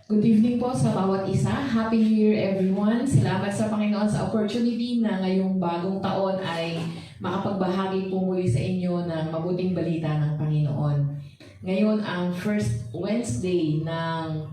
Good evening po sa bawat isa. Happy New Year everyone. Salamat sa Panginoon sa opportunity na ngayong bagong taon ay makapagbahagi po muli sa inyo ng mabuting balita ng Panginoon. Ngayon ang first Wednesday ng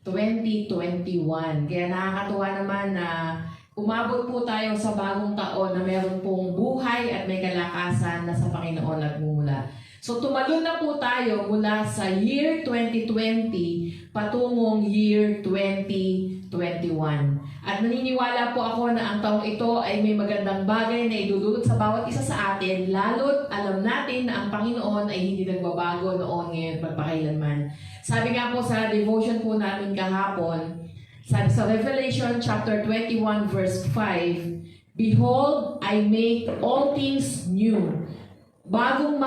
2021. Kaya nakakatuwa naman na umabot po tayo sa bagong taon na meron pong buhay at may kalakasan na sa Panginoon at mumula. So tumalon na po tayo mula sa year 2020 patungong year 2021. At naniniwala po ako na ang taong ito ay may magandang bagay na idudulot sa bawat isa sa atin, lalo't alam natin na ang Panginoon ay hindi nagbabago noon, ngayon, magpakailanman. Sabi nga po sa devotion po natin kahapon, sa Revelation chapter 21 verse 5, Behold, I make all things new. Bagong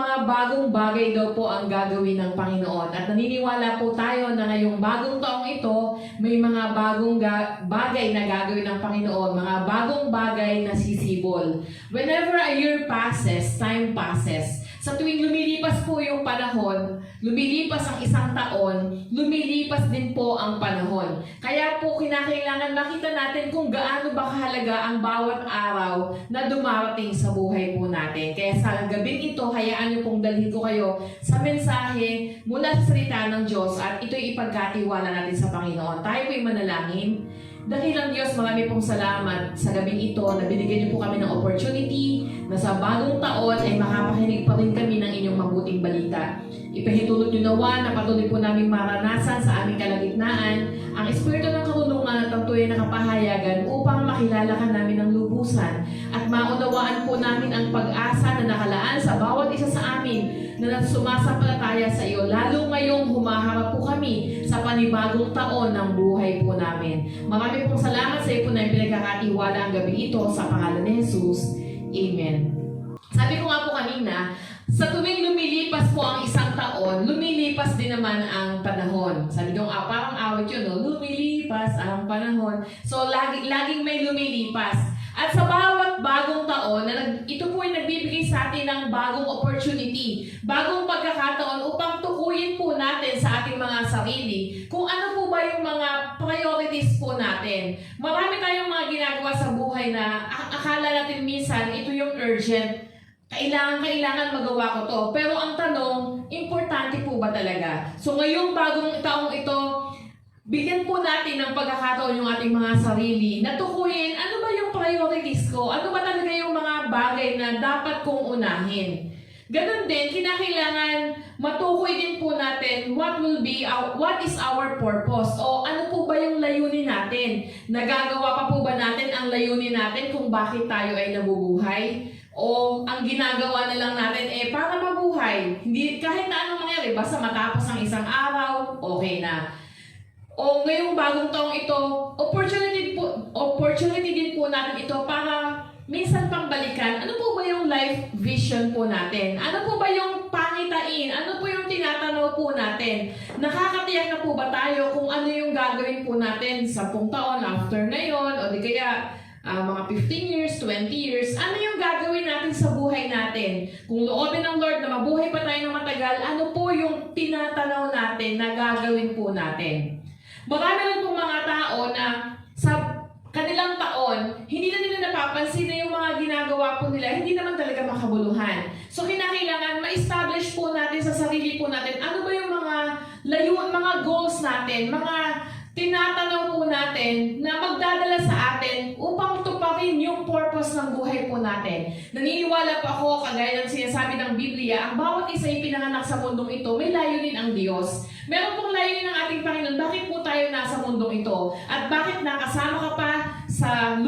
bagay daw po ang gagawin ng Panginoon. At naniniwala po tayo na ngayong bagong taong ito, may mga bagong bagay na gagawin ng Panginoon, mga bagong bagay na sisibol. Whenever a year passes, time passes. Sa tuwing lumilipas po yung panahon, lumilipas ang isang taon, lumilipas din po ang panahon. Kaya po kinakailangan makita natin kung gaano ba kahalaga ang bawat araw na dumarating sa buhay po natin. Kaya sa gabing ito, hayaan niyo pong dalhin ko kayo sa mensahe mula sa salita ng Diyos at ito'y ipagkatiwala natin sa Panginoon. Tayo po'y manalangin. Dakilang Diyos, marami pong salamat sa gabing ito na binigyan niyo po kami ng opportunity na sa bagong taon ay makapakinig pa rin kami ng inyong mabuting balita. Ipahitulot niyo nawa na patuloy po namin maranasan sa aming kalagitnaan ang espiritu ng karunungan at ang tunay na kapahayagan upang makilala ka namin ng lubusan at maunawaan po namin ang pag-asa na nakalaan sa bawat isa sa amin na sumasampalataya sa iyo, lalo ngayong humaharap po kami sa panibagong taon ng buhay po namin. Marami pong salamat sa iyo po na pinagkakatiwala ang gabi ito sa pangalan ni Jesus. Amen. Sabi ko nga po kanina, sa tuwing lumilipas po ang isang taon, lumilipas din naman ang panahon. Sabi ko parang awit yun, no? Lumilipas ang panahon. So, laging may lumilipas. At sa bawat bagong taon, ito po ay nagbibigay sa atin ng bagong opportunity, bagong pagkakataon upang tukuyin po natin sa ating mga sarili kung ano po ba yung mga priorities po natin. Marami tayong mga ginagawa sa buhay na akala natin minsan ito yung urgent. Kailangan magawa ko to. Pero ang tanong, importante po ba talaga? So ngayong bagong taong ito, bigyan po natin ng pagkakataon yung ating mga sarili na tukuyin ano ba yung priorities ko? Ano ba talaga yung mga bagay na dapat kong unahin? Ganon din, kinakailangan matukoy din po natin what is our purpose? O ano po ba yung layunin natin? Nagagawa pa po ba natin ang layunin natin kung bakit tayo ay nabubuhay? O ang ginagawa na lang natin para mabuhay? Hindi, kahit na anong mangyari, basta matapos ang isang araw, okay na. O ngayong bagong taong ito, opportunity din po natin ito para minsan pang balikan. Ano po ba yung life vision po natin? Ano po ba yung pangitain? Ano po yung tinatanaw po natin? Nakakatiyak na po ba tayo kung ano yung gagawin po natin 10 taon after na yon o di kaya mga 15 years, 20 years, ano yung gagawin natin sa buhay natin? Kung loobin ng Lord na mabuhay pa tayo ng matagal, ano po yung tinatanaw natin na gagawin po natin? Marami rin pong mga tao na sa kanilang taon, hindi na nila napapansin na yung mga ginagawa po nila, hindi naman talaga makabuluhan. So kinakailangan ma-establish po natin sa sarili po natin, ano ba yung mga mga goals natin, mga tinatanaw po natin na magdadala sa atin upang tuparin yung purpose ng buhay po natin. Naniniwala po ako, kagaya ng sinasabi ng Biblia, ang bawat isa ay pinanganak sa mundong ito, may layunin ang Diyos. Meron pong layunin ng ating Panginoon, bakit po tayo nasa mundong ito? At bakit nakasama ka pa sa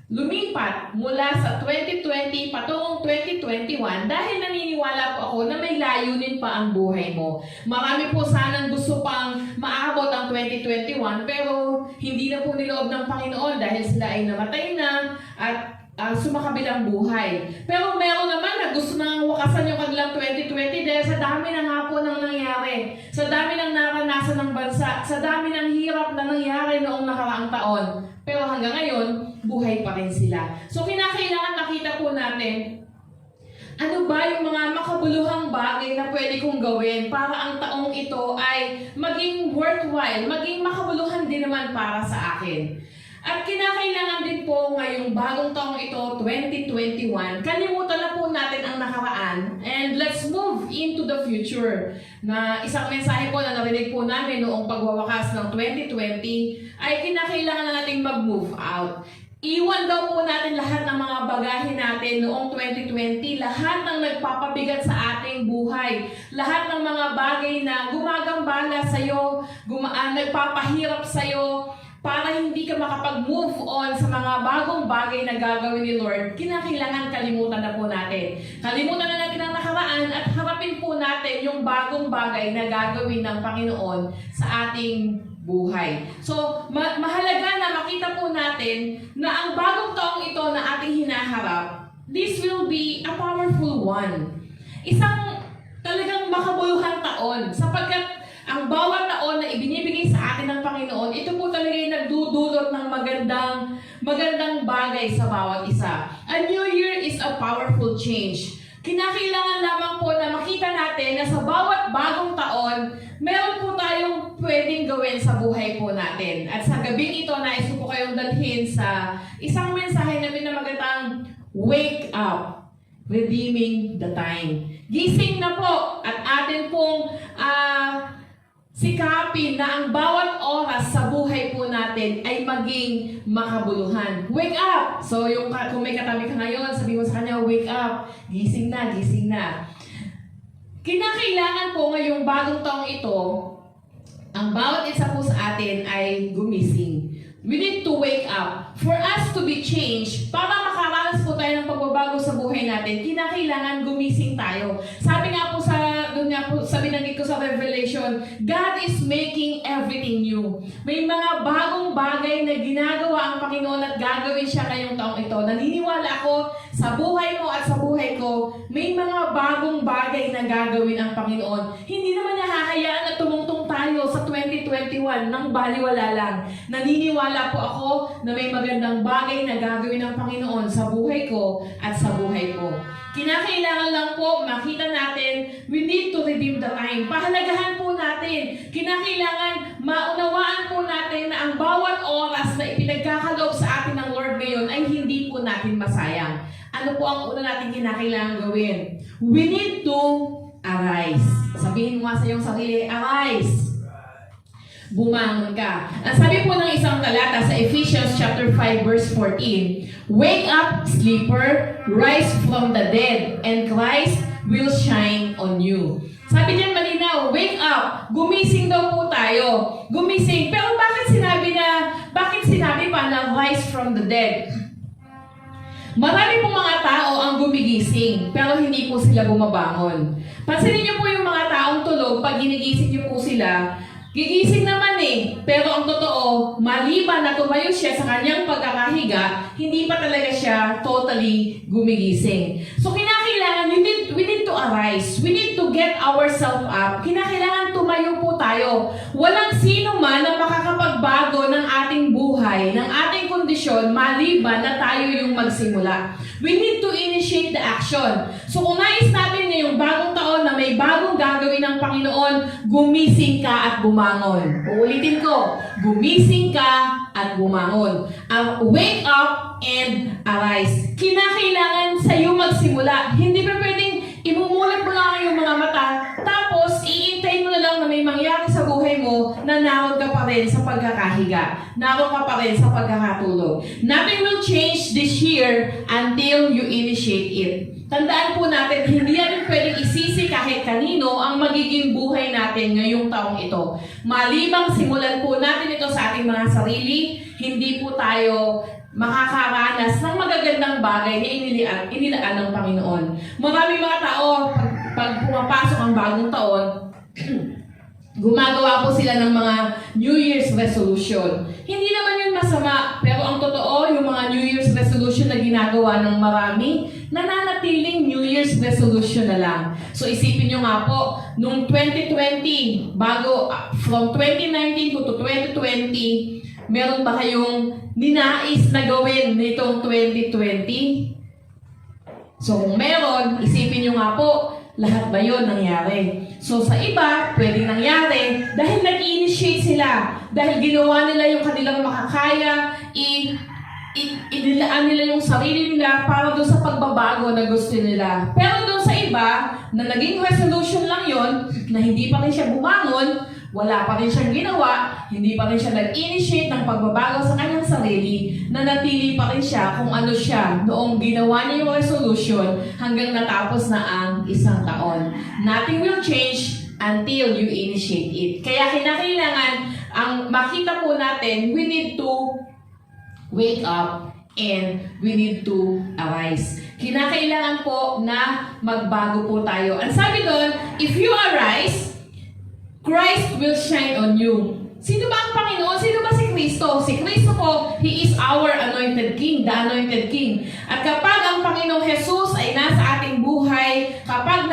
lumipat mula sa 2020 patungong 2021 dahil naniniwala po ako na may layunin pa ang buhay mo. Marami po sanang gusto pang maabot ang 2021 pero hindi na po niloob ng Panginoon dahil sila ay namatay na at sumakabilang buhay. Pero meron naman na gusto nang wakasan yung kanilang 2020 dahil sa dami ng hapon nang nangyari, sa dami ng naranasan ng bansa, sa dami ng hirap na nangyari noong nakaraang taon. Pero hanggang ngayon, buhay pa rin sila. So kinakailangan nakita po natin Ano ba yung mga makabuluhang bagay na pwede kong gawin para ang taong ito ay maging worthwhile, maging makabuluhan din naman para sa akin? At kinakailangan din po ngayong bagong taong ito, 2021, kalimutan na po natin ang nakaraan and let's move into the future. Na isang mensahe po na narinig po namin noong pagwawakas ng 2020 ay kinakailangan na nating mag-move out. Iwan daw po natin lahat ng mga bagahe natin noong 2020, lahat ng nagpapabigat sa ating buhay, lahat ng mga bagay na gumagambala sa'yo, nagpapahirap sa'yo, para hindi ka makapag-move on sa mga bagong bagay na gagawin ni Lord, kinakailangan kalimutan na po natin. Kalimutan na natin ang nakaraan at harapin po natin yung bagong bagay na gagawin ng Panginoon sa ating buhay. So, mahalaga na makita po natin na ang bagong taong ito na ating hinaharap, this will be a powerful one. Isang talagang makabuluhang taon sapagkat ang bawat taon na ibinibigay sa atin ng Panginoon, ito po talaga yung nagdudulot ng magandang bagay sa bawat isa. A new year is a powerful change. Kinakailangan lamang po na makita natin na sa bawat bagong taon, meron po tayong pwedeng gawin sa buhay po natin. At sa gabing ito, nais ko po kayong dalhin sa isang mensahe namin na magatang Wake Up, Redeeming the Time. Gising na po at atin pong sikapin na ang bawat oras sa buhay po natin ay maging makabuluhan. Wake up! So, kung may katabi ka ngayon, sabi mo sa kanya, wake up! Gising na, gising na. Kinakailangan po ngayong bagong taong ito, ang bawat isa po sa atin ay gumising. We need to wake up. For us to be changed, para makaranas po tayo ng pagbabago sa buhay natin, kinakailangan gumising tayo. Sabi nga po sa binanggit ko sa Revelation, God is making everything new. May mga bagong bagay na ginagawa ang Panginoon at gagawin siya ngayong taong ito. Naniniwala ako sa buhay mo at sa buhay ko, may mga bagong bagay na gagawin ang Panginoon. Hindi naman niya hahayaan na tumungtong tayo sa 2021 nang baliwala lang. Naniniwala po ako na may magandang bagay na gagawin ng Panginoon sa buhay ko at sa buhay ko. Kinakailangan lang po makita natin, we need to redeem the time. Pahalagahan po natin. Kinakailangan maunawaan po natin na ang bawat oras na ipinagkakaloob sa atin ng Lord ngayon ay hindi po natin masayang. Ano po ang una natin kinakailangan gawin? We need to arise. Sabihin mo nga sa iyong sarili, arise. Bumangon ka. Ang sabi po ng isang talata sa Ephesians chapter 5 verse 14, wake up, sleeper, rise from the dead, and Christ will shine on you. Sabi niyan malinaw, wake up, gumising daw po tayo. Gumising. Pero bakit sinabi pa na rise from the dead? Marami pong mga tao ang gumigising, pero hindi po sila bumabangon. Pansinin niyo po yung mga taong tulog, pag ginigising niyo po sila, gigising naman pero ang totoo, maliban na tumayo siya sa kanyang pagkakahiga, hindi pa talaga siya totally gumigising. So kinakailangan, we need to arise. We need to get ourselves up. Kinakailangan tumayo po tayo. Walang sino man na makakapagbago ng ating buhay, ng ating kondisyon, maliban na tayo yung magsimula. We need to initiate the action. So kung nais natin ngayong bagong taon na may bagong gagawin ng Panginoon, gumising ka at bumangon. Uulitin ko, gumising ka at bumangon. Wake up and arise. Kinakailangan sa iyo magsimula. Hindi pa pwedeng imumulat mo lang yung mga mata, tapos iintayin mo na lang na may mangyari sa buhay mo na naroon ka pa rin sa pagkakahiga. Naroon ka pa rin sa pagkakatulog. Nothing will change this year until you initiate it. Tandaan po natin, hindi natin pwedeng isisi kahit kanino ang magiging buhay natin ngayong taong ito. Malibang simulan po natin ito sa ating mga sarili, hindi po tayo makakaranas ng magagandang bagay na inilaan ng Panginoon. Maraming mga tao, pag pumapasok ang bagong taon, gumagawa po sila ng mga New Year's resolution. Hindi naman yun masama, pero ang totoo, yung mga New Year's resolution na ginagawa ng marami, nananatiling New Year's resolution na lang. So isipin nyo nga po, nung 2020, from 2019 to 2020, meron ba kayong ninais na gawin nitong 2020? So kung meron, isipin nyo nga po, lahat ba yun nangyari? So sa iba, pwedeng nangyari dahil nag-initiate sila. Dahil ginawa nila yung kanilang makakaya, inilaan nila yung sarili nila para doon sa pagbabago na gusto nila. Pero doon sa iba, na naging resolution lang yon, na hindi pa rin siya bumangon, wala pa rin siyang ginawa, hindi pa rin siya nag-initiate ng pagbabago sa kanyang sarili, nanatili pa rin siya kung ano siya noong ginawa niya yung resolution hanggang natapos na ang isang taon. Nothing will change until you initiate it. Kaya kinakailangan, ang makita po natin, we need to wake up and we need to arise. Kinakailangan po na magbago po tayo. Ang sabi doon, if you arise, Christ will shine on you. Sino ba ang Panginoon? Sino ba si Kristo? Si Kristo po, He is our anointed King, the anointed King. At kapag ang Panginoong Jesus ay nasa ating buhay, kapag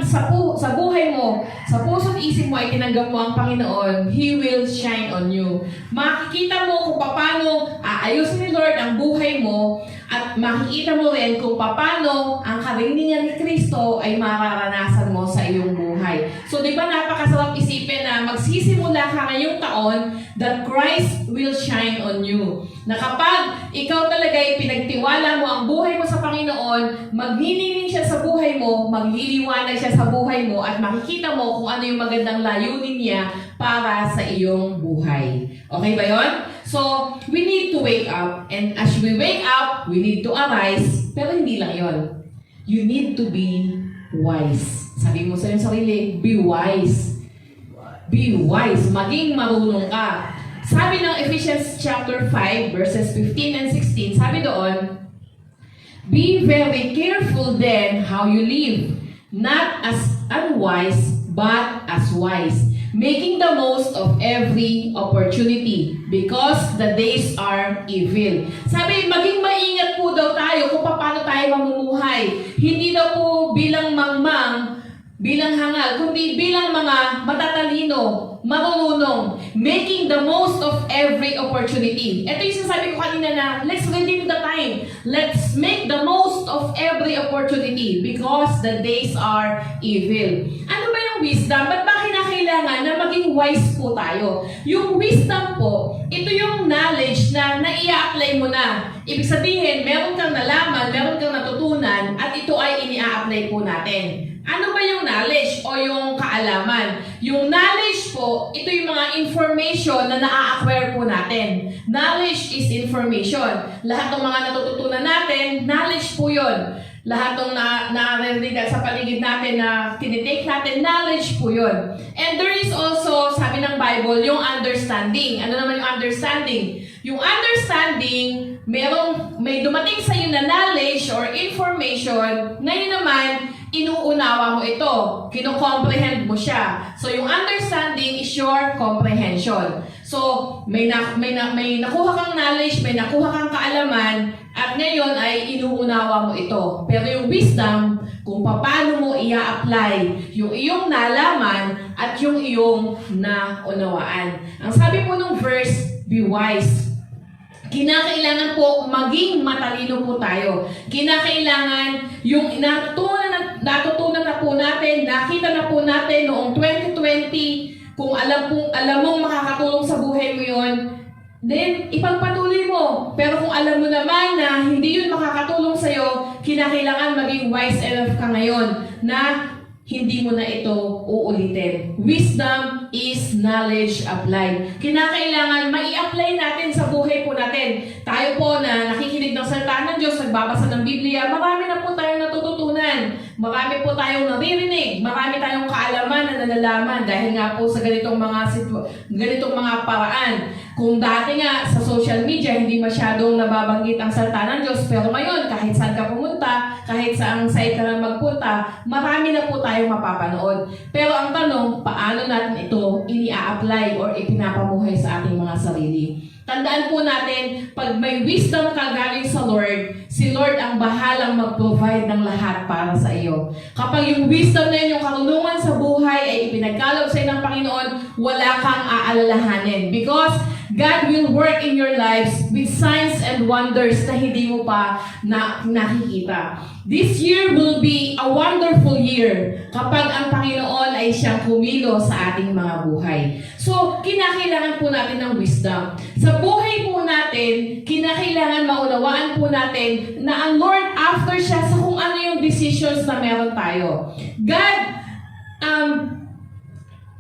sa buhay mo, sa puso't isip mo ay tinanggap mo ang Panginoon, He will shine on you. Makikita mo kung paano aayusin ni Lord ang buhay mo, at makikita mo rin kung paano ang karingningan ni Kristo ay mararanasan mo sa iyong buhay. So, di ba napakasarap isipin na magsisimula ka ngayong taon that Christ will shine on you. Na kapag ikaw talaga ay pinagtiwala mo ang buhay mo sa Panginoon, magninining siya sa buhay mo, magliliwanag siya sa buhay mo, at makikita mo kung ano yung magandang layunin niya para sa iyong buhay. Okay ba yon? So, we need to wake up. And as we wake up, we need to arise. Pero hindi lang yon. You need to be wise. Sabi mo sa iyong sarili, be wise. Be wise. Maging marunong ka. Sabi ng Ephesians chapter 5, verses 15 and 16, sabi doon, be very careful then how you live, not as unwise, but as wise, making the most of every opportunity, because the days are evil. Sabi, maging maingat po daw tayo kung paano tayo mamumuhay. Hindi daw po bilang mangmang, bilang hangal, kundi bilang mga matatalino, marunong, making the most of every opportunity. Ito yung sinasabi ko kanina na, let's redeem the time. Let's make the most of every opportunity because the days are evil. Ano ba yung wisdom? Ba't ba kinakailangan na maging wise po tayo? Yung wisdom po, ito yung knowledge na nai-apply mo na. Ibig sabihin, meron kang nalaman, meron kang natutunan, at ito ay ini-apply po natin. Ano ba yung knowledge o yung kaalaman? Yung knowledge po, ito yung mga information na na-acquire po natin. Knowledge is information. Lahat ng mga natututunan natin, knowledge po yun. Lahat ng naririnig sa paligid natin na tinitake natin, knowledge po yun. And there is also, sabi ng Bible, yung understanding. Ano naman yung understanding? Yung understanding, may dumating sa iyo na knowledge or information, ngayon naman, inuunawa mo ito. Kino-comprehend mo siya. So, yung understanding is your comprehension. So, may nakuha kang knowledge, may nakuha kang kaalaman, at ngayon ay inuunawa mo ito. Pero yung wisdom, kung paano mo i-apply yung iyong nalaman at yung iyong naunawaan. Ang sabi po nung verse, be wise. Kinakailangan po maging matalino po tayo. Kinakailangan yung natutunan na po natin, nakita na po natin noong 2020, kung alam mong makakatulong sa buhay mo yun, then ipagpatuloy mo. Pero kung alam mo naman na hindi yun makakatulong sa'yo, kinakailangan maging wise enough ka ngayon na hindi mo na ito uulitin. Wisdom is knowledge applied. Kinakailangan mai-apply natin sa buhay po natin. Tayo po na nakikinig ng salita ng Diyos, nagbabasa ng Biblia, marami na po tayong natututunan. Marami po tayong naririnig. Marami tayong kaalaman na nalalaman dahil nga po sa ganitong mga paraan. Kung dati nga sa social media, hindi masyadong nababanggit ang salita ng Diyos, pero ngayon, kahit saan ka pumunta, kahit saang site ka na magpunta, marami na po tayong mapapanood. Pero ang tanong, paano natin ito ini-apply or ipinapamuhay sa ating mga sarili? Tandaan po natin, pag may wisdom ka galing sa Lord, si Lord ang bahalang mag-provide ng lahat para sa iyo. Kapag yung wisdom na yun, yung karunungan sa buhay ay ipinagkaloob sa iyo ng Panginoon, wala kang aalalahanin. Because God will work in your lives with signs and wonders na hindi mo pa nakikita. This year will be a wonderful year kapag ang Panginoon ay siyang kumilo sa ating mga buhay. So, kinakailangan po natin ng wisdom. Sa buhay po natin, kinakailangan maunawaan po natin na ang Lord after siya sa kung ano yung decisions na meron tayo. God,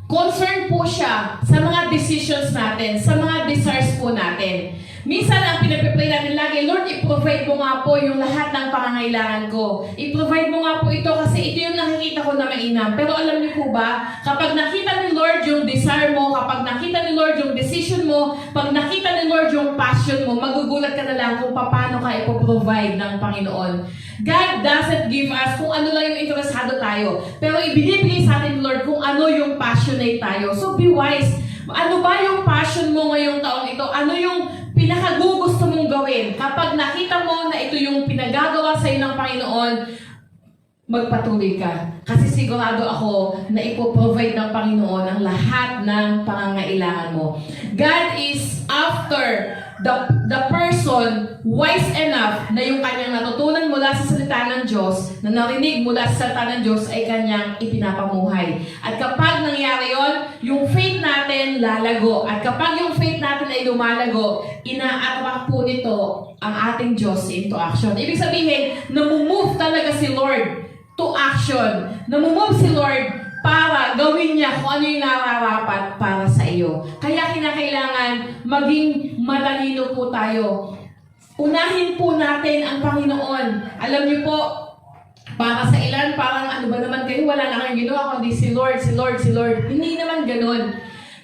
concerned po siya sa mga decisions natin, sa mga desires po natin. Minsan ang pinag-pray natin lagi, Lord, i-provide mo nga po yung lahat ng pangangailangan ko. I-provide mo nga po ito kasi ito yung nakikita ko na mainam. Pero alam niyo po ba, kapag nakita ni Lord yung desire mo, kapag nakita ni Lord yung decision mo, pag nakita ni Lord yung passion mo, magugulat ka na lang kung paano ka ipoprovide ng Panginoon. God doesn't give us kung ano lang yung interesado tayo. Pero ibinibigay sa atin ni Lord kung ano yung passionate tayo. So be wise. Ano ba yung passion mo ngayong taong ito? Ano yung pinakagugusto mong gawin? Kapag nakita mo na ito yung pinagagawa sa iyo ng Panginoon, magpatuloy ka. Kasi sigurado ako na ipoprovide ng Panginoon ang lahat ng pangangailangan mo. God is after the person wise enough na yung kanyang natutunan mula sa salita ng Diyos, na narinig mula sa salita ng Diyos ay kanyang ipinapamuhay. At kapag nangyari yon, yung faith natin lalago. At kapag yung faith natin ay lumalago, ina-attract po nito ang ating Diyos into action. Ibig sabihin, namumove talaga si Lord to action. Namumove si Lord para gawin niya kung ano yung nararapat para sa iyo. Kaya kinakailangan maging matalino po tayo. Unahin po natin ang Panginoon. Alam niyo po, para sa ilan, parang ano ba naman kayo, wala na kayong ginawa, kundi si Lord, si Lord, si Lord. Hindi naman ganun.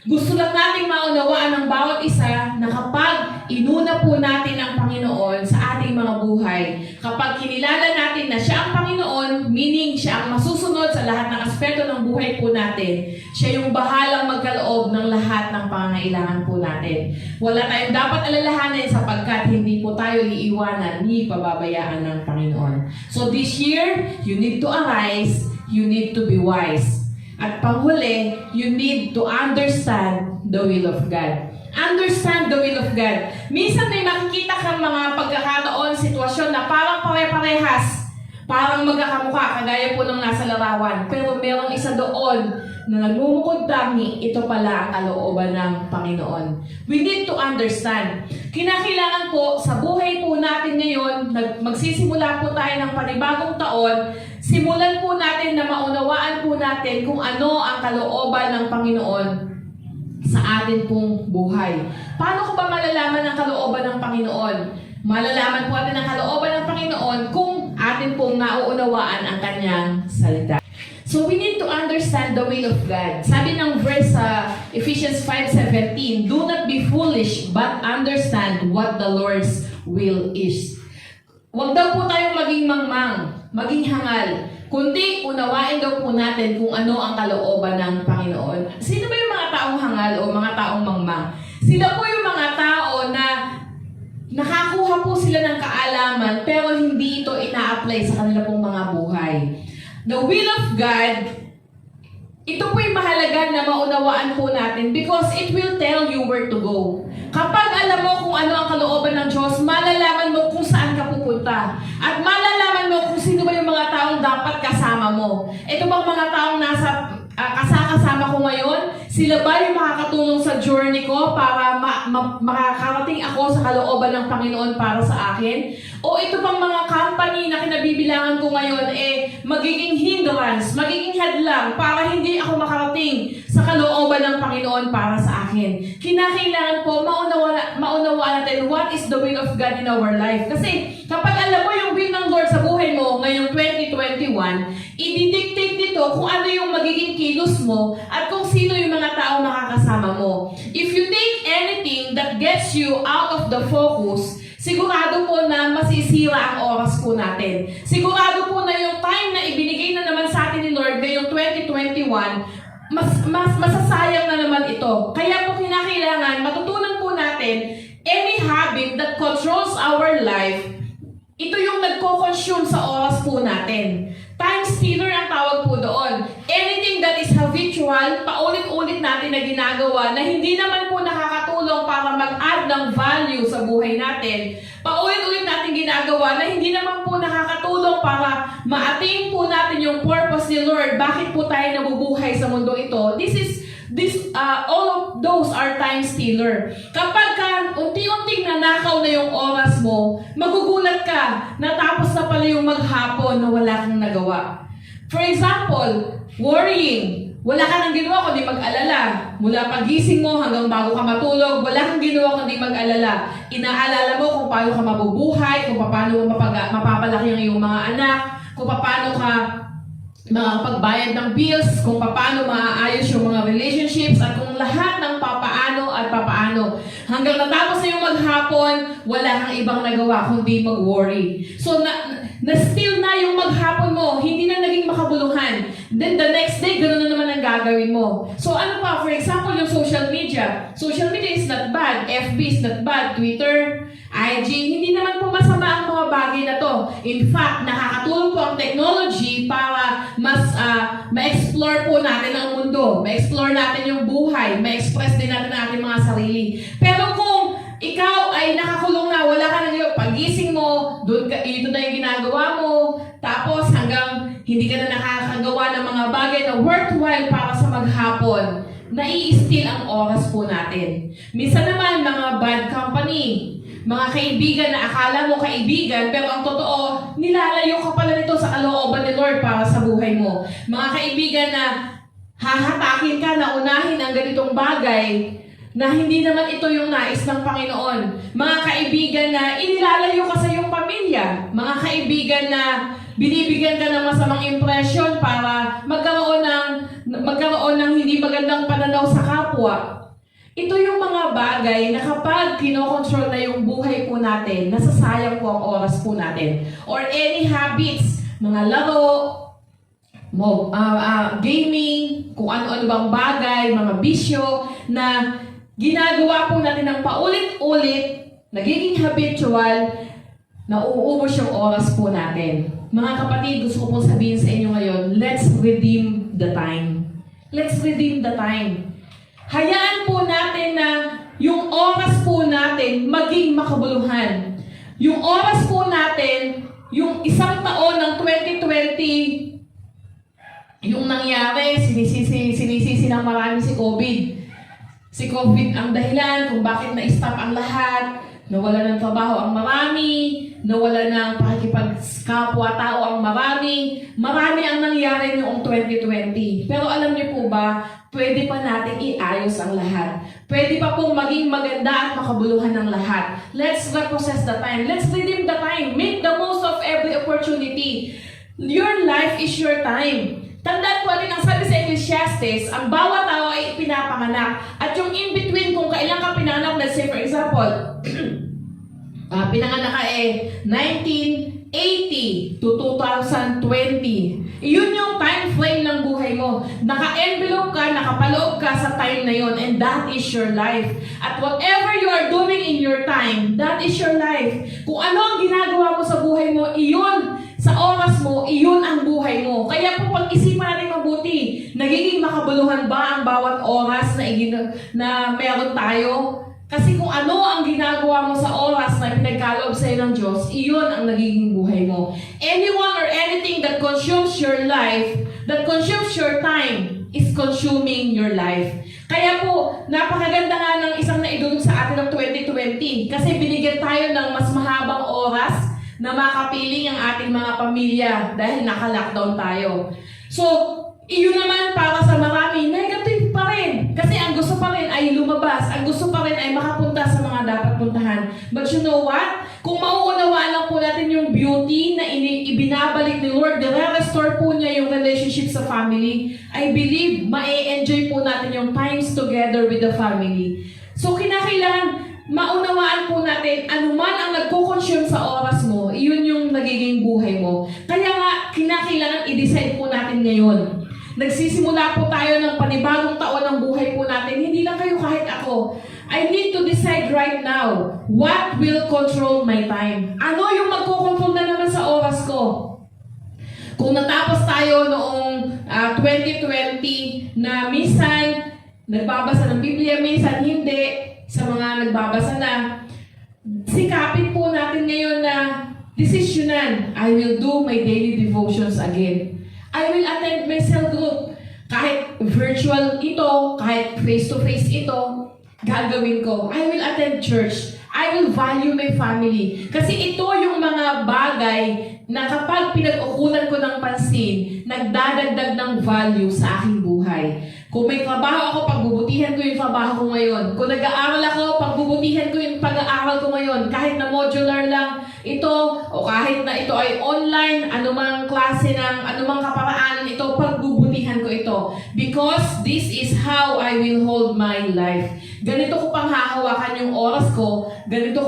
Gusto lang nating maunawaan ng bawat isa na kapag inuna po natin ang Panginoon sa ating mga buhay, kapag kinilala natin na siya ang Panginoon, meaning siya ang masusunod sa lahat ng aspeto ng buhay po natin, siya yung bahalang magkaloob ng lahat ng pangangailangan po natin. Wala tayong dapat alalahanin sapagkat hindi po tayo iiwanan ni pababayaan ng Panginoon. So this year, you need to arise, you need to be wise. At panghuli, you need to understand the will of God. Understand the will of God. Minsan may makikita kang mga pagkakataon, sitwasyon na parang pare-parehas. Parang magkakamukha, kagaya po ng nasa larawan. Pero merong isa doon na nagmumukod tangi, ito pala ang kalooban ng Panginoon. We need to understand. Kinakailangan po, sa buhay po natin ngayon, magsisimula po tayo ng panibagong taon, simulan po natin na maunawaan po natin kung ano ang kalooban ng Panginoon sa atin pong buhay. Paano ko ba malalaman ang kalooban ng Panginoon? Malalaman po natin ang kalooban ng Panginoon kung atin pong nauunawaan ang kanyang salita. So we need to understand the will of God. Sabi ng verse sa Ephesians 5:17, do not be foolish, but understand what the Lord's will is. Huwag daw po tayong maging mangmang, maging hangal, kundi unawain daw po natin kung ano ang kalooban ng Panginoon. Sino ba yung mga taong hangal o mga taong mangmang? Sila po yung mga tao na nakakuha po sila ng kaalaman pero hindi ito ina-apply sa kanila pong mga buhay. The will of God, ito po yung mahalaga na maunawaan po natin because it will tell you where to go. Kapag alam mo kung ano ang kalooban ng Diyos, malalaman mo kung saan ka pupunta. At malalaman mo kung sino ba yung mga taong dapat kasama mo. Ito bang mga taong nasa kasama ko ngayon? Sila ba yung makakatulong sa journey ko para makakarating ako sa kalooban ng Panginoon para sa akin? O ito bang mga company na kinabibilangan ko ngayon magiging hindrance, magiging hadlang para hindi ako makarating sa kalooban ng Panginoon para sa akin? Kinakailangan po maunawaan natin what is the will of God in our life. Kasi kapag alam mo yung will ng Lord sa buhay mo ngayong 2021, i-dictate dito kung ano yung magiging kilos mo at kung sino yung mga taong makakasama mo. If you take anything that gets you out of the focus, sigurado po na masisira ang oras po natin. Sigurado po na yung time na ibinigay na naman sa atin ni Lord ngayong 2021, masasayang na naman ito. Kaya po kinakailangan, matutunan po natin, any habit that controls our life, ito yung nagko-consume sa oras po natin. Time stealer ang tawag po doon. Anything that is habitual, paulit-ulit natin na ginagawa na hindi naman po nakakatulong para mag-add ng value sa buhay natin. Paulit-ulit natin ginagawa na hindi naman po nakakatulong para ma-attain po natin yung purpose ni Lord. Bakit po tayo nabubuhay sa mundo ito? All of those are time stealer. Kapag unti-unting nanakaw na yung oras mo, magugulat ka na tapos na pala yung maghapon na wala kang nagawa. For example, worrying. Wala ka nang ginawa kundi mag-alala. Mula pagising mo hanggang bago ka matulog, wala kang ginawa kundi mag-alala. Inaalala mo kung paano ka mabubuhay, kung paano mapapalaki ang iyong mga anak, kung paano ka makakapagbayad ng bills, kung paano maaayos yung mga relationships, at kung lahat ng papaano at papaano. Hanggang natapos na yung maghapon, wala kang ibang nagawa kundi mag-worry. So, na-still na yung maghapon mo, hindi na naging makabuluhan. Then the next day, gano'n na naman ang gagawin mo. So ano pa, for example, yung social media. Social media is not bad. FB is not bad. Twitter, IG, hindi naman po masama ang mga bagay na to. In fact, nakakatulong po ang technology para mas ma-explore po natin ang mundo. Ma-explore natin yung buhay. Ma-express din natin ang ating mga sarili. Pero kung ikaw ay nakakulong na, wala ka na yung pagising mo, ito na yung ginagawa mo, tapos hanggang hindi ka na nakakagawa ng mga bagay na worthwhile para sa maghapon, nai-steal ang oras po natin. Minsan naman, mga bad company, mga kaibigan na akala mo kaibigan, pero ang totoo, nilalayo ka pala nito sa kalooban ni Lord para sa buhay mo. Mga kaibigan na hahatakin ka na unahin ang ganitong bagay, na hindi naman ito yung nais ng Panginoon. Mga kaibigan na inilalayo ka sa iyong pamilya. Mga kaibigan na binibigyan ka ng masamang impression para magkaroon ng hindi magandang pananaw sa kapwa. Ito yung mga bagay na kapag kinokontrol na yung buhay po natin, nasasayang po ang oras po natin. Or any habits, mga laro, gaming, kung ano-ano bang bagay, mga bisyo na ginagawa po natin ng paulit-ulit, nagiging habitual, nauubos yung oras po natin. Mga kapatid, gusto ko pong sabihin sa inyo ngayon, let's redeem the time. Let's redeem the time. Hayaan po natin na yung oras po natin maging makabuluhan. Yung oras po natin, yung isang taon ng 2020, yung nangyari, sinisisi ng marami si COVID. Si COVID ang dahilan kung bakit na-stop ang lahat, nawala ng trabaho ang marami, nawala ng pakikipagkapwa-tao ang marami. Marami ang nangyari noong 2020. Pero alam niyo po ba, pwede pa natin iayos ang lahat. Pwede pa pong maging maganda at makabuluhan ng lahat. Let's repossess the time. Let's redeem the time. Make the most of every opportunity. Your life is your time. Tandaan po rin ang sabi sa Ecclesiastes, ang bawat tao ay pinapanganak. At yung in-between kung kailan ka pinanganak, let's say for example, pinanganak ka 1980 to 2020. Iyon yung time frame ng buhay mo. Naka-envelope ka, nakapaloob ka sa time na yon, and that is your life. At whatever you are doing in your time, that is your life. Kung ano ang ginagawa mo sa buhay mo, iyon sa oras mo, iyon ang buhay mo. Kaya po pag-isipan natin mabuti, nagiging makabuluhan ba ang bawat oras na meron tayo? Kasi kung ano ang ginagawa mo sa oras na pinagkaloob sa'yo ng Diyos, iyon ang nagiging buhay mo. Anyone or anything that consumes your life, that consumes your time, is consuming your life. Kaya po, napakaganda nga ng isang naidulog sa atin ng 2020 kasi binigyan tayo ng mas mahabang oras na makapiling ang ating mga pamilya dahil naka-lockdown tayo. So, iyon naman para sa marami, negative pa rin. Kasi ang gusto pa rin ay lumabas. Ang gusto pa rin ay makapunta sa mga dapat puntahan. But you know what? Kung mauunawaan lang po natin yung beauty na ibinabalik ni Lord, nire-restore po niya yung relationship sa family, I believe, ma-enjoy po natin yung times together with the family. So, kinakailangan maunawaan po natin, anuman ang nagko-consume sa oras mo, iyon yung nagiging buhay mo. Kaya nga, kinakailangan i-decide po natin ngayon. Nagsisimula po tayo ng panibagong taon ng buhay po natin. Hindi lang kayo, kahit ako. I need to decide right now, what will control my time? Ano yung magko-control na naman sa oras ko? Kung natapos tayo noong 2020 na minsan nagbabasa ng Biblia, minsan hindi, sa mga nagbabasa na, sikapin po natin ngayon na desisyonan, I will do my daily devotions again. I will attend my cell group. Kahit virtual ito, kahit face-to-face ito, gagawin ko. I will attend church. I will value my family. Kasi ito yung mga bagay na kapag pinag-ukulan ko ng pansin, nagdadagdag ng value sa aking buhay. Kung may trabaho ako, pagbubutihan ko yung trabaho ko ngayon. Kung nag-aaral ako, pagbubutihan ko yung pag-aaral ko ngayon. Kahit na modular lang ito, o kahit na ito ay online, anumang klase ng, anumang kaparaan, ito, pagbubutihan ko ito. Because this is how I will hold my life. Ganito ko pang hahawakan yung oras ko, ganito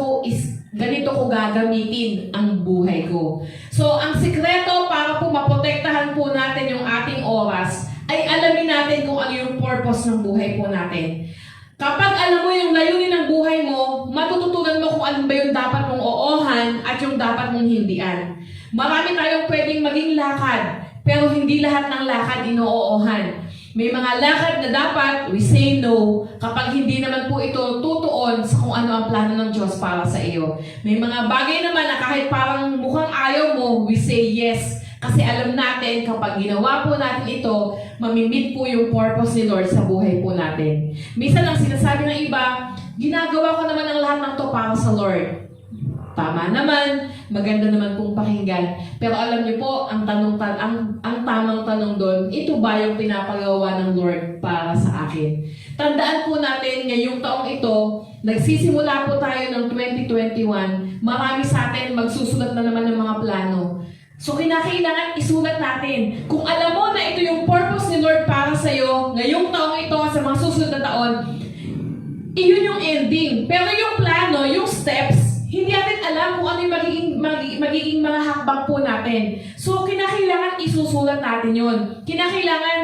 ko gagamitin ang buhay ko. So, ang sikreto para po maprotektahan po natin yung ating oras, ay alamin natin kung ano yung purpose ng buhay po natin. Kapag alam mo yung layunin ng buhay mo, matututunan mo kung ano ba yung dapat mong oohan at yung dapat mong hindian. Marami tayong pwedeng maging lakad, pero hindi lahat ng lakad inoohan. May mga lakad na dapat we say no kapag hindi naman po ito tutuon sa kung ano ang plano ng Diyos para sa iyo. May mga bagay naman na kahit parang mukhang ayaw mo, we say yes. Kasi alam natin, kapag ginawa po natin ito, mamimit po yung purpose ni Lord sa buhay po natin. Minsan ang sinasabi ng iba, ginagawa ko naman ang lahat ng to para sa Lord. Tama naman, maganda naman pong pakinggan. Pero alam niyo po, ang tamang tanong doon, ito ba yung pinapagawa ng Lord para sa akin? Tandaan po natin, ngayong taong ito, nagsisimula po tayo ng 2021, marami sa atin magsusulat na naman ng mga plano. So, kinakailangan isulat natin. Kung alam mo na ito yung purpose ni Lord para sa'yo, ngayong taong ito, sa mga susunod na taon, iyon yung ending. Pero yung plano, yung steps, hindi natin alam kung ano yung magiging mga hakbang po natin. So, kinakailangan isusulat natin yun. Kinakailangan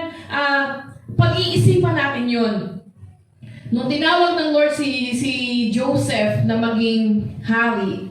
pag-iisipan natin yun. Nung tinawag ng Lord si Joseph na maging hari,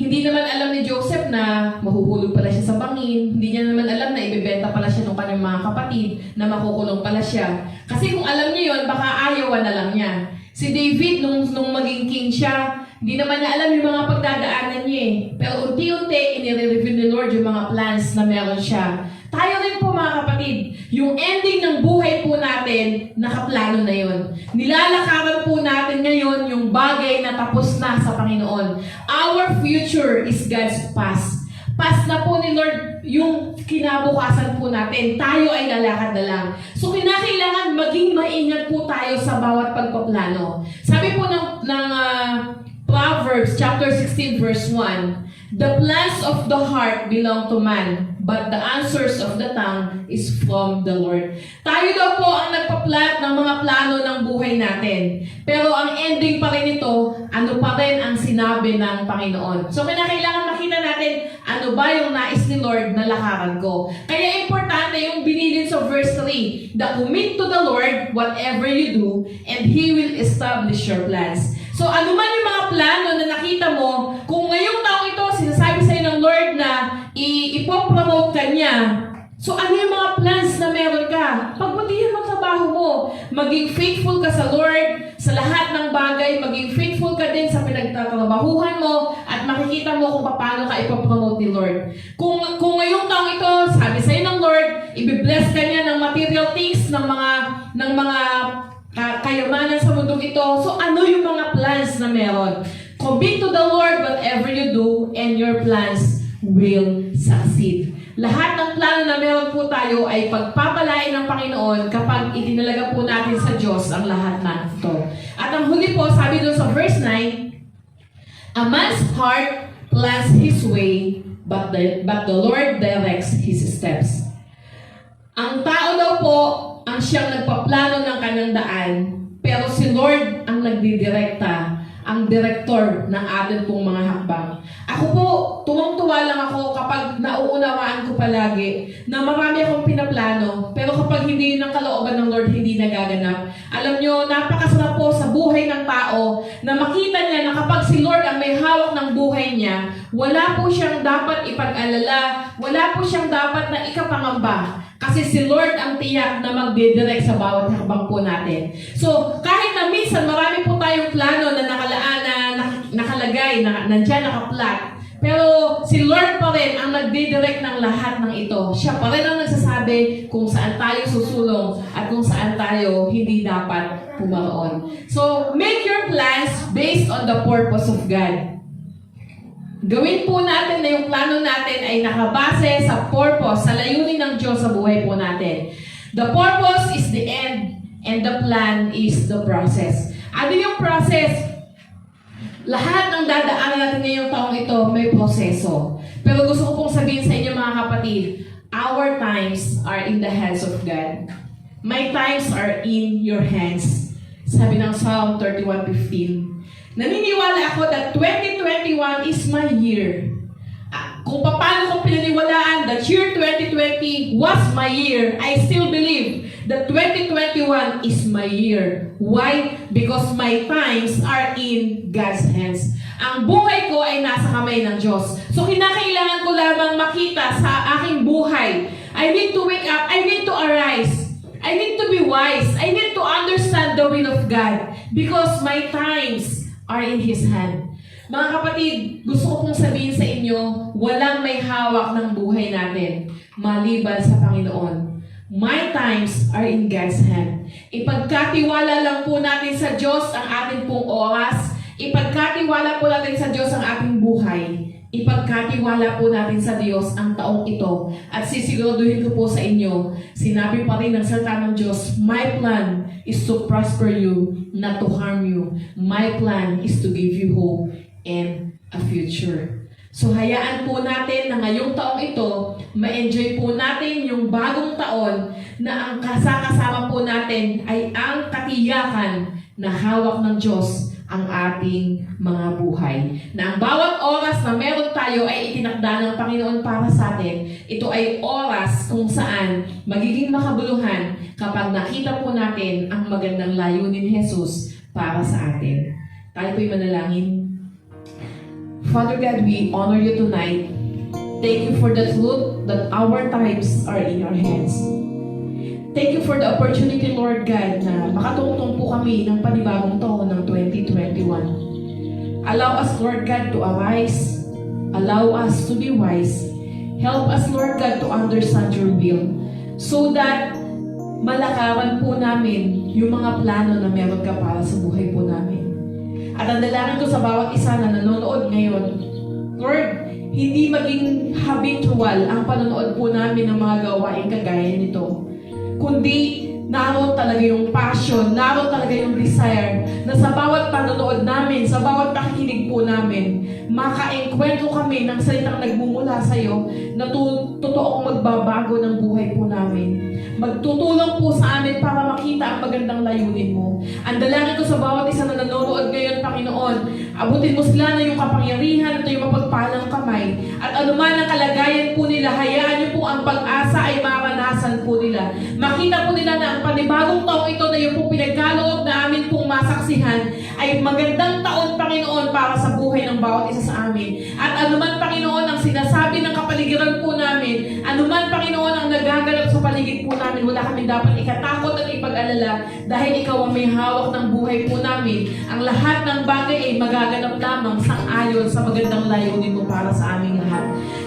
hindi naman alam ni Joseph na mahuhulog pala siya sa bangin. Hindi niya naman alam na ibebenta pala siya ng kanyang mga kapatid na makukulong pala siya. Kasi kung alam niya yun, baka ayawan na lang niya. Si David, nung maging king siya, hindi naman niya alam yung mga pagdadaanan niya eh. Pero unti-unti, inire-review ni Lord yung mga plans na meron siya. Tayo rin po mga kapatid, yung ending ng buhay po natin, nakaplano na yun. Nilalakaran po natin ngayon yung bagay na tapos na sa Panginoon. Our future is God's past. Past na po ni Lord yung kinabukasan po natin. Tayo ay lalakad na lang. So kinakailangan maging maingat po tayo sa bawat pagpaplano. Sabi po ng Proverbs chapter 16 verse 1, the plans of the heart belong to man, but the answers of the tongue is from the Lord. Tayo daw po ang nagpa-plot ng mga plano ng buhay natin. Pero ang ending pa rin ito, ano pa rin ang sinabi ng Panginoon. So kailangan makita natin, ano ba yung nais ni Lord na lakaran ko. Kaya importante yung binilin sa verse 3, that commit to the Lord whatever you do, and He will establish your plans. So ano man yung mga plano na nakita mo, kung ngayong taong ito, sinasabi sa'yo ng Lord na ipopromote ka niya, so ano yung mga plans na meron ka? Pagbutihan mo ang trabaho mo, maging faithful ka sa Lord, sa lahat ng bagay, maging faithful ka din sa pinagtatrabahuhan mo, at makikita mo kung paano ka ipopromote ni Lord. Kung ngayong taong ito, sabi sa'yo ng Lord, ibibless ka niya ng material things, ng mga kayamanan sa mundong ito. So ano yung mga plans na meron? Commit to the Lord whatever you do, and your plans will succeed. Lahat ng plano na meron po tayo ay pagpapalain ng Panginoon kapag itinalaga po natin sa Diyos ang lahat ng ito. At ang huli po, sabi doon sa verse 9, a man's heart plans his way, but the Lord directs his steps. Ang tao daw po ang siyang nagpaplano ng kanyang daan, pero si Lord ang nagdidirekta. ang direktor ng atin pong mga hakbang. Ako po, tuwang-tuwa lang ako kapag nauunawaan ko palagi na marami akong pinaplano, pero kapag hindi ng kalooban ng Lord, hindi nagaganap. Alam nyo, napakasarap po sa buhay ng tao na makita niya na kapag si Lord ang may hawak ng buhay niya, wala po siyang dapat ipag-alala, wala po siyang dapat na ikapangamba. Kasi si Lord ang tiyak na magdidirect sa bawat hakbang po natin. So, kahit na minsan marami po tayong plano na nakalagay, nandyan nakaplat, pero si Lord pa rin ang nagdidirect ng lahat ng ito. Siya pa rin ang nagsasabi kung saan tayo susulong at kung saan tayo hindi dapat pumaroon. So, make your plans based on the purpose of God. Gawin po natin na yung plano natin ay nakabase sa purpose, sa layunin ng Diyos sa buhay po natin. The purpose is the end and the plan is the process. Ano yung process? Lahat ng dadaanan natin ngayong taong ito may proseso. Pero gusto ko pong sabihin sa inyo mga kapatid, our times are in the hands of God. My times are in your hands. Sabi ng Psalm 31:15. Naniniwala ako that 2021 is my year. Kung paano kong pinaniwalaan that year 2020 was my year, I still believe that 2021 is my year. Why? Because my times are in God's hands. Ang buhay ko ay nasa kamay ng Diyos. So kinakailangan ko lamang makita sa aking buhay. I need to wake up. I need to arise. I need to be wise. I need to understand the will of God. Because my times are in His hand. Mga kapatid, gusto ko pong sabihin sa inyo, walang may hawak ng buhay natin maliban sa Panginoon. My times are in God's hand. Ipagkatiwala lang po natin sa Diyos ang ating pong oras. Ipagkatiwala po natin sa Diyos ang ating buhay. Ipagkatiwala po natin sa Diyos ang taong ito. At sisiguraduhin ko po sa inyo, sinabi pa rin ng salita ng Diyos, my plan is to prosper you, not to harm you. My plan is to give you hope and a future. So hayaan po natin na ngayong taong ito, ma-enjoy po natin yung bagong taon na ang kasama po natin ay ang katiyakan na hawak ng Diyos ang ating mga buhay. Na ang bawat oras na meron tayo ay itinakda ng Panginoon para sa atin. Ito ay oras kung saan magiging makabuluhan kapag nakita po natin ang magandang layunin ni Jesus para sa atin. Tayo po'y manalangin. Father God, we honor you tonight. Thank you for the truth that our times are in your hands. Thank you for the opportunity, Lord God, na makatungtong po kami ng panibagong taon ng 2021. Allow us, Lord God, to arise. Allow us to be wise. Help us, Lord God, to understand your will so that malakaran po namin yung mga plano na meron ka para sa buhay po namin. At ang dalangin ko sa bawat isa na nanonood ngayon, Lord, hindi maging habitual ang panonood po namin ng mga gawain kagaya nito. Kundi naroon talaga yung passion, naroon talaga yung desire na sa bawat panonood namin, sa bawat pakikinig po namin, maka-enkwentro kami ng salitang nagmumula sa iyo na totoong magbabago ng buhay po namin. Magtutulong po sa amin para makita ang magandang layunin mo. Ang dalangin ko sa bawat isa na nanonood ngayon, Panginoon, abutin mo sila na yung kapangyarihan at yung mapagpalang kamay. At anuman ang kalagayan po nila, hayaan niyo po ang pag-asa ay maranasan po nila. Makita po nila na ang panibagong taong ito na yung pong pinagkaloob na amin pong masaksihan ay magandang taon, Panginoon, para sa buhay ng bawat isa sa amin. At anuman, Panginoon, ang sinasabi ng kapaligiran po namin, anuman, Panginoon, ang nagaganap sa paligid po namin, wala kami dapat ikatakot at ipag-alala dahil ikaw ang may hawak ng buhay po namin. Ang lahat ng bagay ay magaganap lamang sang-ayon sa magandang layunin mo para sa aming lahat.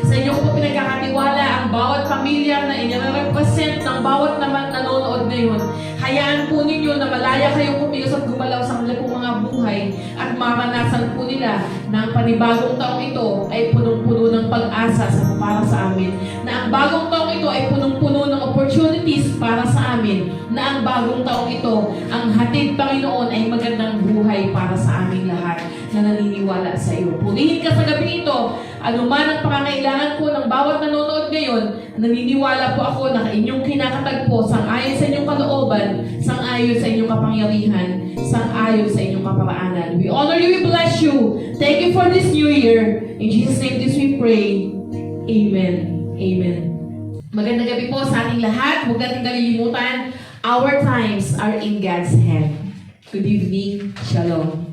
Sa inyo po pinagkakatiwala ang bawat pamilya na inirepresent ng bawat naman nanonood ngayon. Hayaan po ninyo na malaya kayong kumilos at gumalaw sa kanilang mga buhay at maranasan po nila na ang panibagong taong ito ay punong-puno ng pag-asa para sa amin. Na ang bagong taong ito ay punong-puno ng opportunities para sa amin. Na ang bagong taong ito, ang hatid, Panginoon, ay magandang buhay para sa aming lahat na naniniwala sa iyo. Purihin ka sa gabi ito. Anuman ang pangangailangan po ng bawat nanonood ngayon, naniniwala po ako na inyong kinakatagpo sang-ayon sa inyong kalooban, sang-ayon sa inyong kapangyarihan, sang-ayon sa inyong kaparaanan. We honor you, we bless you. Thank you for this new year. In Jesus' name this we pray. Amen. Amen. Magandang gabi po sa ating lahat. Huwag natin kalilimutan, our times are in God's hand. Good evening. Shalom.